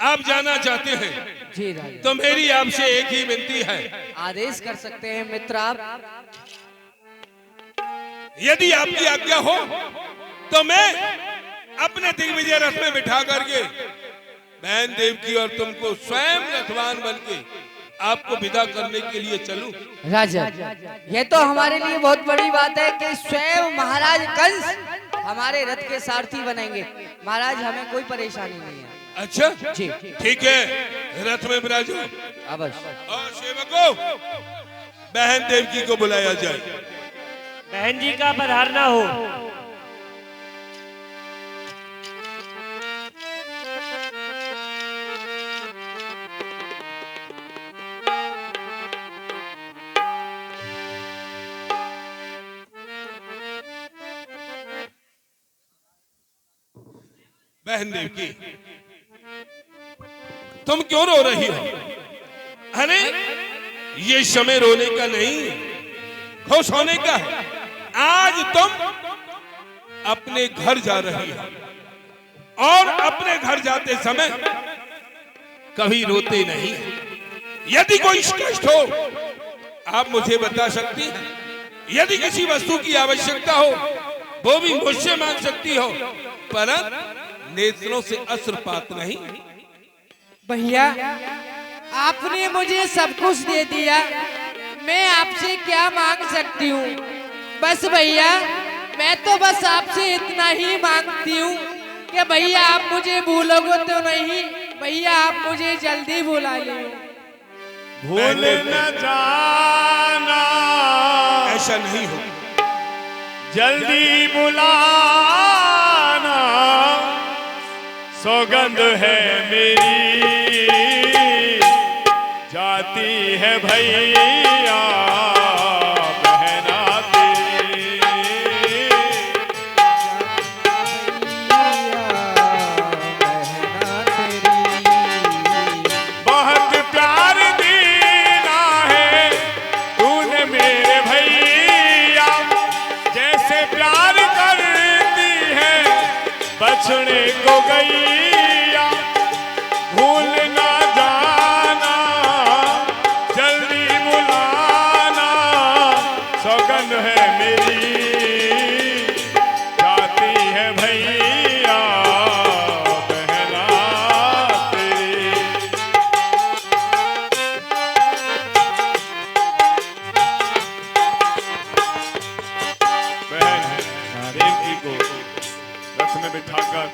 आप जाना चाहते हैं जी राजा। तो मेरी आपसे एक ही विनती है, आदेश कर सकते हैं मित्र आप। यदि आपकी आज्ञा हो तो मैं अपने दिग्विजय रथ में बिठा करके बहन देव की और तुमको स्वयं रथवान बनके आपको विदा करने के लिए चलूं। राजा, ये तो हमारे लिए बहुत बड़ी बात है कि स्वयं महाराज कंस हमारे रथ के सारथी बनेंगे। महाराज हमें कोई परेशानी नहीं है। अच्छा जी ठीक है, रथ में विराजो अवश्य। और सेवकों बहन देवकी को बुलाया जाए। बहन जी का पधारना हो। बहन देवकी तुम क्यों रो रही हो? अरे ये समय रोने का नहीं, खुश होने का है। आज तुम अपने घर जा रही हो और अपने घर जाते समय कभी रोते नहीं। यदि कोई कष्ट हो आप मुझे बता सकती हैं। यदि किसी वस्तु की आवश्यकता हो वो भी मुझसे मांग सकती हो, पर नेत्रों से अश्रुपात नहीं। भैया आपने मुझे सब कुछ दे दिया, मैं आपसे क्या मांग सकती हूँ? बस भैया मैं तो बस आपसे इतना ही मांगती हूँ कि भैया आप मुझे भूलोगे तो नहीं, भैया आप मुझे जल्दी भुला लो। भूल न जाना, ऐसा नहीं हो, जल्दी बुलाना, सौगंध है मेरी, जाती है भैया बहना तेरी। बहुत प्यार देना है तूने मेरे भैया, जैसे प्यार करती है बछड़े को गैया। भूल ना जाना, जल्दी बुलाना, सौगंध है मेरी, जाती है भैया बहना तेरी। बहन देवकी को रथ में बिठाकर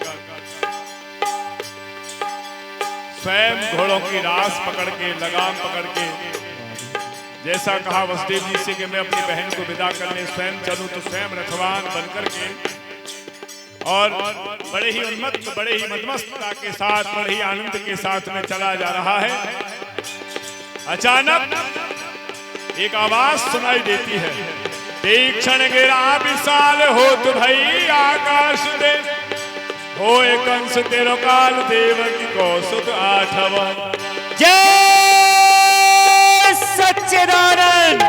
स्वयं घोड़ों की रास पकड़ के, लगाम पकड़ के, जैसा कहा वसुदेव जी से कि मैं अपनी बहन को विदा करने स्वयं चलूं, तो स्वयं रथवान बनकर के और बड़े ही उन्मत्त, बड़े ही मदमस्तता के साथ, बड़े ही आनंद के साथ में चला जा रहा है। अचानक एक आवाज सुनाई देती है, तीक्षण गिरा विशाल हो तो भई आकाश दे, होए कंस तेरो काल देवकी को सुत आठवा। जय सच्चिदानंद।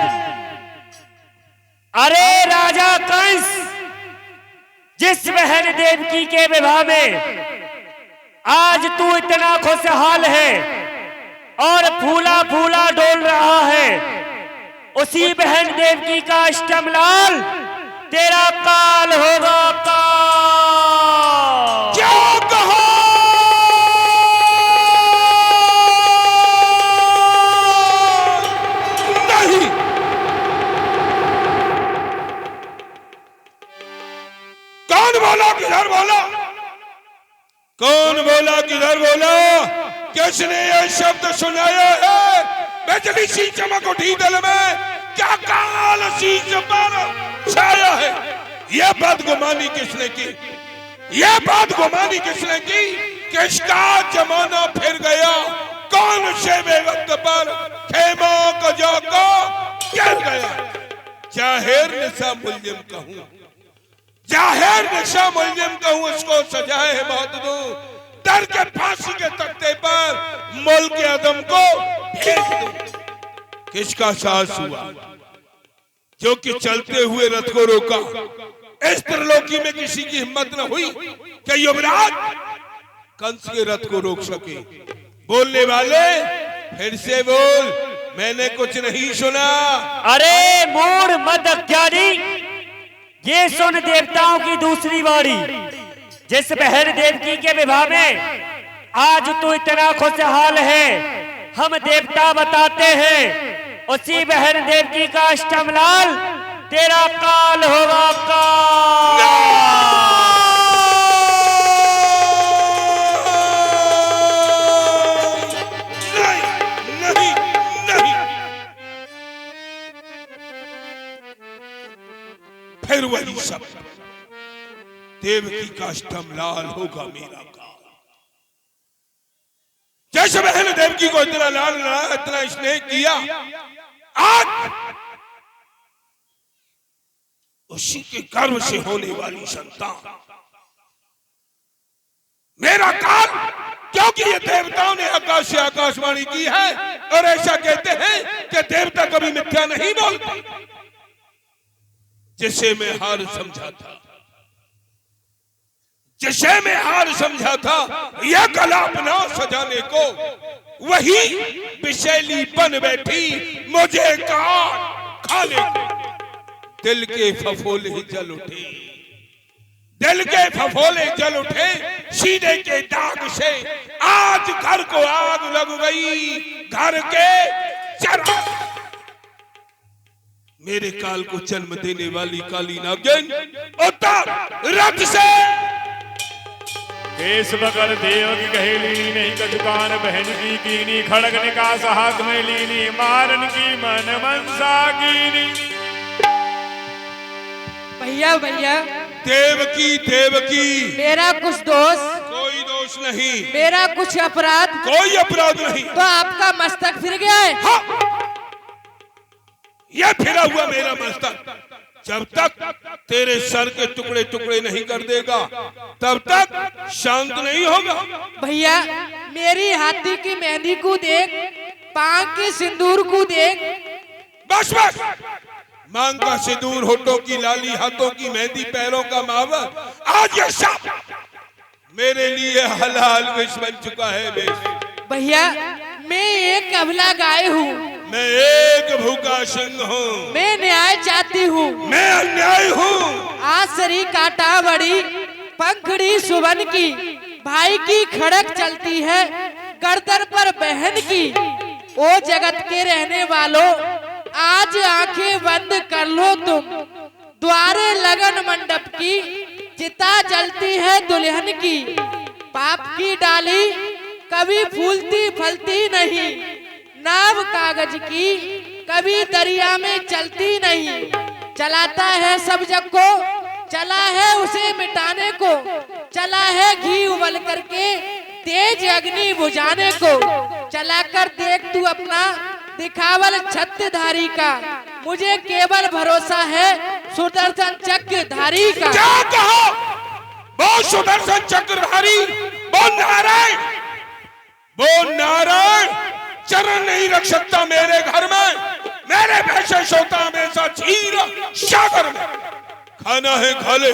अरे राजा कंस, जिस बहन देवकी के विवाह में आज तू इतना खुशहाल है और फूला फूला डोल रहा है, उसी बहन देवकी का अष्टमलाल तेरा काल होगा काल। क्या कहा? नहीं, कौन बोला? किधर बोला? कौन बोला? किधर बोला? किसने यह शब्द सुनाया है? बिजली सी चमक उठी दिल में, क्या काल सी पर छाया है? यह बदगुमानी किसने की? यह बदगुमानी किसने की कि इसका जमाना फिर गया? कौन से बेवक्त पर खेमा को जाको गिर गया? जाहिर निशा मुल्जिम कहूं, जाहिर निशा मुल्जिम कहूं, उसको सजाए है मौत दूं, डर के फांसी के तख्ते पर मुल्क आदम को भेज दूं। किसका साहस हुआ जो कि चलते हुए रथ को रोका? इस त्रिलोकी में किसी की हिम्मत न हुई कि युवराज कंस के रथ को रोक सके। बोलने वाले फिर से बोल, मैंने कुछ नहीं सुना। अरे मूढ़ मद अज्ञानी, ये सुन देवताओं की दूसरी बारी। जिस बहन देवकी के विवाह में आज तू इतना खुशहाल है, हम देवता बताते हैं उसी बहन देवकी का अष्टम लाल तेरा काल होगा काल। नहीं, नहीं, फिर वही सब, देवकी का अष्टम लाल होगा मेरा काल। जैसे बहन देवकी को इतना लाल लड़ा, इतना स्नेह किया, आज उसी के गर्भ से होने वाली संतान मेरा काल, क्योंकि ये देवताओं ने आकाश से आकाशवाणी की है और ऐसा कहते हैं कि देवता कभी मिथ्या नहीं बोलते। जिसे मैं हार समझा था, जिसे मैं हार समझा था, यह कल्पना सजाने को, वही विषैली बन बैठी मुझे काट खाने को। दिल के फफोले जल उठे, दिल के फफोले जल उठे, सीने के दाग से आज घर को आग लग गई। घर के चरा मेरे काल को जन्म देने वाली काली नागिन उतर रथ से। केस बकर देव की कहेली नहीं कटुकान बहन की कीनी, खड़ग निकास हाथ में लीनी, मारन की मन मनसा कीनी। भैया भैया, देवकी देवकी, मेरा कुछ दोष, कोई दोष नहीं, मेरा कुछ अपराध, कोई अपराध नहीं। तो आपका मस्तक फिर गया है। हाँ, यह फिरा हुआ मेरा मस्तक जब तक तेरे सर के टुकड़े टुकड़े नहीं कर देगा, तब तक शांत नहीं होगा। भैया, मेरी हाथी की मेहंदी को देख, पांव के सिंदूर को देख। बस बस, मांग का सिंदूर, होठों की लाली, हाथों की मेहंदी, पैरों का मावर, आज ये सब मेरे लिए हलाल विष बन चुका है। भैया, मैं एक अबला गाय हूँ, मैं एक भूखा सिंह हूँ, मैं न्याय चाहती हूँ, मैं अन्याय हूँ। आज सरी काटा बड़ी पंखड़ी सुबन की, भाई की खड़क चलती है गर्दन पर बहन की। ओ जगत के रहने वालों, आज आंखें बंद कर लो तुम, द्वारे लगन मंडप की चिता जलती है दुल्हन की। पाप की डाली कभी फूलती फलती नहीं, नाव कागज की कभी दरिया में चलती नहीं। चलाता है सब जग को, चला है उसे मिटाने को, चला है घी उबल करके तेज अग्नि बुझाने को। चलाकर देख तू अपना दिखावल छत्रधारी का, मुझे केवल भरोसा है सुदर्शन चक्रधारी का। क्या कहा? वो सुदर्शन चक्रधारी, वो नारायण, वो नारायण चरण नहीं रख सकता मेरे घर में। मेरे पैसे सोता हमेशा क्षीर सागर में। खाना है खा ले,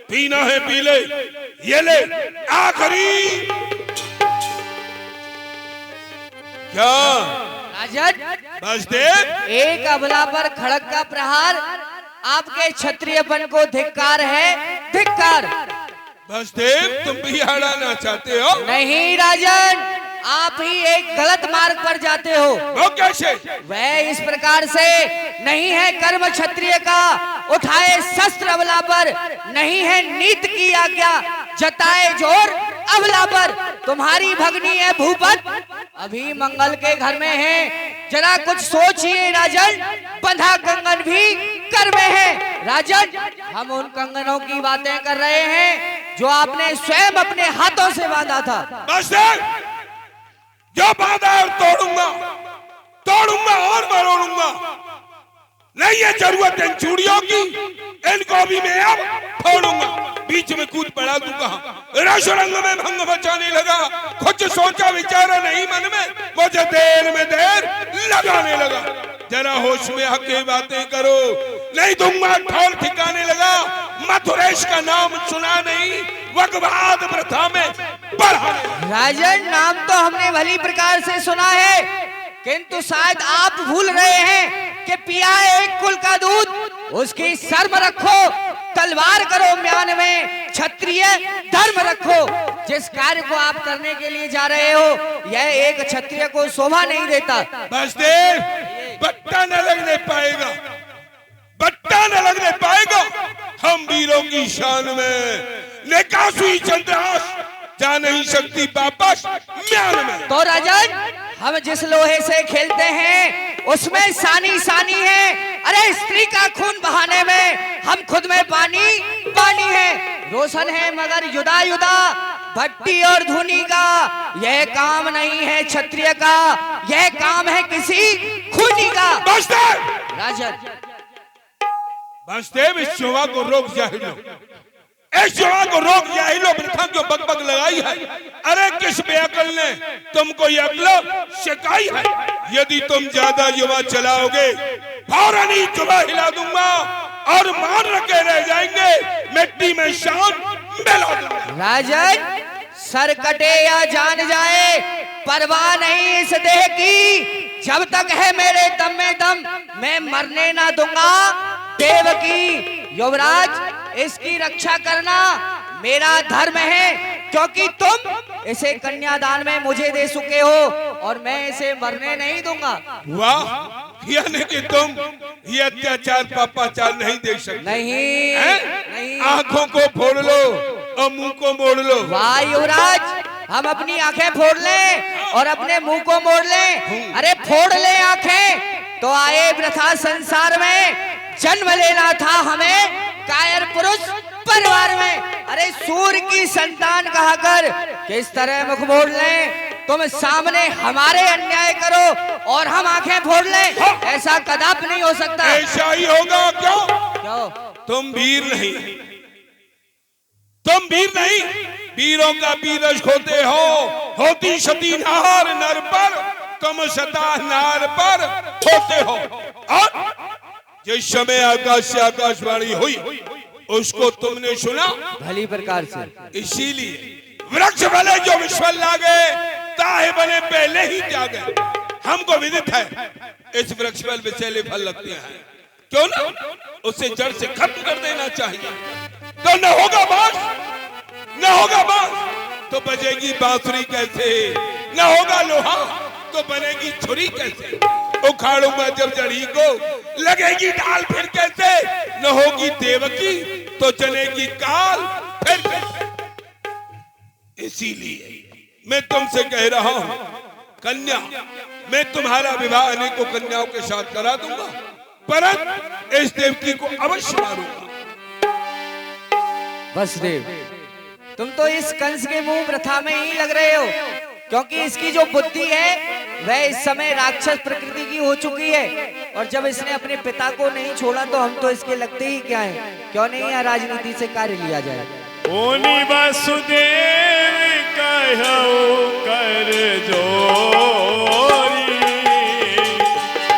पीना है पी ले, ये ले आखिरी। क्या राजन, बसदेव, एक अबला पर खड़ग का प्रहार आपके क्षत्रियपन को धिक्कार है, धिक्कार। बसदेव, तुम भी हराना चाहते हो? नहीं राजन, आप ही एक गलत मार्ग पर जाते हो। वो कैसे? वह इस प्रकार से नहीं है कर्म क्षत्रिय का, उठाए शस्त्र अबला पर, नहीं है नीत की आज्ञा, जताए जोर अबला पर। तुम्हारी भगनी है भूपत, अभी मंगल के घर में है, जरा कुछ सोचिए राजन। बंधा कंगन भी कर में है। राजन, हम उन कंगनों की बातें कर रहे हैं जो आपने स्वयं अपने हाथों से बांधा था। बसदेव, जो बांधा है तोड़ूंगा, तोड़ूंगा और मरोड़ूंगा। नहीं है जरूरत इन चूड़ियों की, इनको भी मैं अब फोड़ूंगा। बीच में कूद पड़ा तू कहां? रस रंग में भंग मचाने लगा, कुछ सोचा विचारा नहीं मन में, मुझे देर में देर लगाने लगा। जरा होश में आके बातें करो, नहीं दूंगा ठोल ठिकाने लगा। मथुरेश का नाम सुना नहीं, वगवाद प्रथा में बढ़ा। राजन, नाम तो हमने भली प्रकार से सुना है, किंतु शायद आप भूल रहे हैं कि पिया एक कुल का दूध, उसकी शर्म रखो, तलवार करो म्यान में, क्षत्रिय धर्म रखो। जिस कार्य को आप करने के लिए जा रहे हो, यह एक क्षत्रिय को शोभा नहीं देता। बसदेव, बट्टा न लगने पाएगा, बट्टा न लगने पाएगा हम वीरों की शान में। निकासी चंद्रहास जा नहीं सकती वापस म्यान में। तो राजन, हम जिस लोहे से खेलते हैं उसमें सानी सानी है। अरे स्त्री का खून बहाने में हम खुद में पानी पानी है। रोशन है मगर युदा युदा, भट्टी और धुनी का यह काम नहीं है क्षत्रिय का, यह काम है किसी खूनी का। राजन, बसदेव, इस शोभा को रोक जाहिलो, इस शोभा को रोक जाहिलो। वृथा जो बकबक लगाई है, अरे किस बेअकल ने तुमको ये अकल सिखाई है? यदि तुम ज्यादा युवा चलाओगे, फौरन ही जुबा हिला दूंगा और मान रखे रह जाएंगे, मिट्टी में शान मिला दूंगा। राजन, सर कटे या जान जाए, परवाह नहीं इस देह की। जब तक है मेरे दम में दम, मैं मरने ना दूंगा देवकी। युवराज, इसकी रक्षा करना मेरा धर्म है, क्योंकि तुम इसे कन्यादान में मुझे दे चुके हो और मैं इसे मरने नहीं दूंगा। वाह, यानी कि तुम ये अत्याचार पापाचार नहीं देख सकते। नहीं, नहीं। आंखों को फोड़ लो और मुंह को मोड़ लो। वाह युवराज, हम अपनी आंखें फोड़ लें और अपने मुंह को मोड़ लें। अरे फोड़ ले आंखें तो आए वृथा संसार में, जन्म लेना था हमें कायर पुरुष परिवार में। अरे सूर्य की संतान कहकर किस तरह मुख मोड़ लें? तुम सामने हमारे अन्याय करो और हम आंखें फोड़ लें, ऐसा कदापि नहीं हो सकता। ऐसा ही होगा। क्यों? क्यों? तुम वीर नहीं, तुम वीर नहीं, वीरों का वीरज होते हो। होती सती नार नर पर, तुम सता नार पर होते हो। और जिस समय आकाश से आकाशवाणी हुई, उसको तुमने सुना भली प्रकार से। इसीलिए वृक्ष भले जो विश्वल लागे, ताहे बने पहले ही त्यागे। हमको विदित है इस वृक्ष पर विषैले फल लगते हैं, क्यों ना उसे जड़ से खत्म कर देना चाहिए। तो न होगा बांस, न होगा बांस तो बजेगी बांसुरी कैसे? न होगा लोहा तो बनेगी छुरी कैसे? उखाड़ूंगा जब जड़ी को, लगेगी ढाल फिर कैसे? न होगी देवकी तो जनेगी काल फिर कैसे? इसीलिए मैं तुमसे कह रहा हूं, कन्या, मैं तुम्हारा विवाह अनेकों कन्याओं के साथ करा दूंगा, परंतु इस देवकी को अवश्य मारूंगा। वसुदेव, तुम तो इस कंस के मुंह प्रथा में ही लग रहे हो, क्योंकि इसकी जो बुद्धि है वह इस समय राक्षस प्रकृति की हो चुकी है। और जब इसने अपने पिता को नहीं छोड़ा तो हम तो इसके लगते ही क्या है? क्यों नहीं यहाँ राजनीति से कार्य लिया जाए? ओनी वसुदेव कहौ कर जोरी,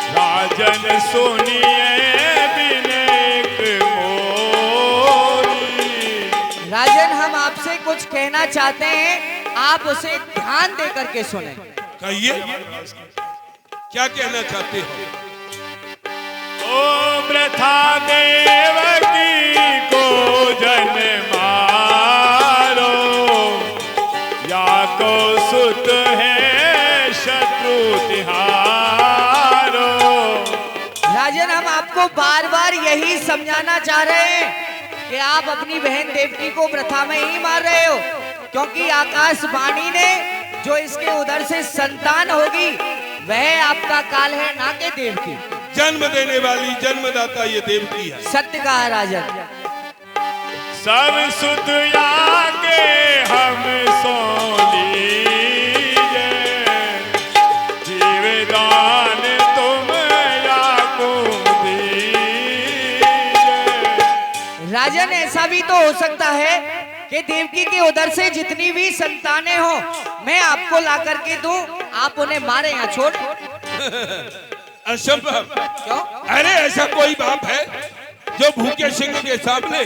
राजन सुनिए बिनेक मोरी। राजन, हम आपसे कुछ कहना चाहते हैं, आप उसे ध्यान दे करके सुने। कहिए, क्या कहना चाहते हो? ओ वृथा देवकी को जन मारो, या को सुत है शत्रु तिहारो। राजन, हम आपको बार बार यही समझाना चाह रहे हैं कि आप अपनी बहन देवकी को प्रथा में ही मार रहे हो, क्योंकि आकाशवाणी ने जो इसके उदर से संतान होगी वह आपका काल है, ना के देवकी। जन्म देने वाली जन्मदाता ये देवकी है। सत्य कहा राजन। सब सुत आगे हम सो लीजे, जीवदान तुम या को दीजे। राजन, ऐसा भी तो हो सकता है कि देवकी के उदर से जितनी भी संतानें हो मैं आपको ला करके दूं, आप उन्हें मारे या छोड़। असंभव। क्यों? अरे ऐसा कोई बाप है जो भूखे सिंह के सामने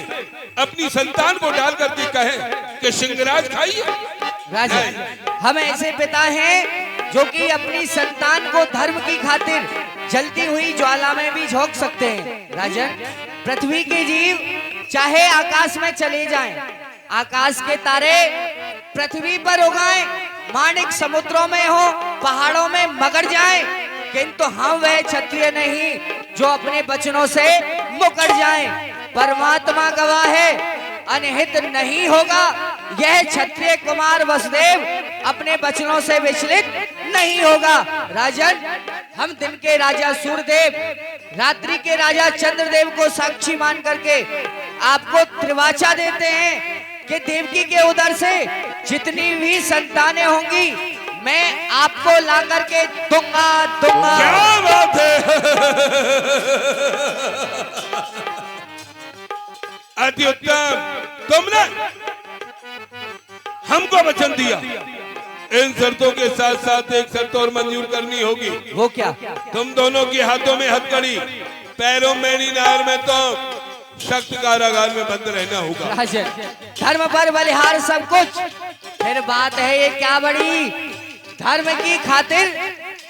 अपनी संतान को डाल करके कहे कि सिंहराज खाइए। राजन, हम ऐसे पिता हैं जो कि अपनी संतान को धर्म की खातिर जलती हुई ज्वाला में भी झोंक सकते हैं। राजन, पृथ्वी के जीव चाहे आकाश में चले जाएं, आकाश के तारे पृथ्वी पर उगाएं, माणिक समुद्रों में हो, पहाड़ों में मगर जाएं, किंतु हम वह क्षत्रिय नहीं जो अपने वचनों से मुकर जाएं। परमात्मा गवाह है, अनहित नहीं होगा। यह क्षत्रिय कुमार वसुदेव अपने वचनों से विचलित नहीं होगा। राजन, हम दिन के राजा सूर्यदेव, रात्रि के राजा चंद्रदेव को साक्षी मान करके आपको त्रिवाचा देते हैं कि देवकी के उदर से जितनी भी संतानें होंगी मैं आपको ला करके दूंगा। क्या बात है। अति उत्तम। तुमने हमको वचन दिया, इन शर्तों के साथ साथ एक शर्त और मंजूर करनी होगी। वो क्या? तुम दोनों के हाथों में हथकड़ी, पैरों में नार में तो सख्त कारागार में बंद रहना होगा। राजन, धर्म पर बलिहार सब कुछ, फिर बात है ये क्या बड़ी, धर्म की खातिर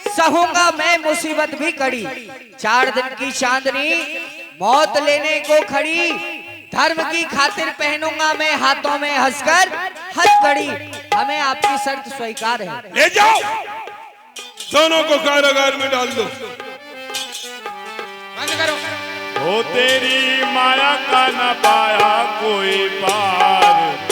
सहूंगा मैं मुसीबत भी कड़ी। 4 दिन की चांदनी मौत लेने को खड़ी, धर्म की खातिर पहनूंगा मैं हाथों में हंसकर हथकड़ी। हमें आपकी शर्त स्वीकार है। ले जाओ, दोनों को कारागार में डाल दो। बंद करो। हो तेरी माया का न पाया कोई पार,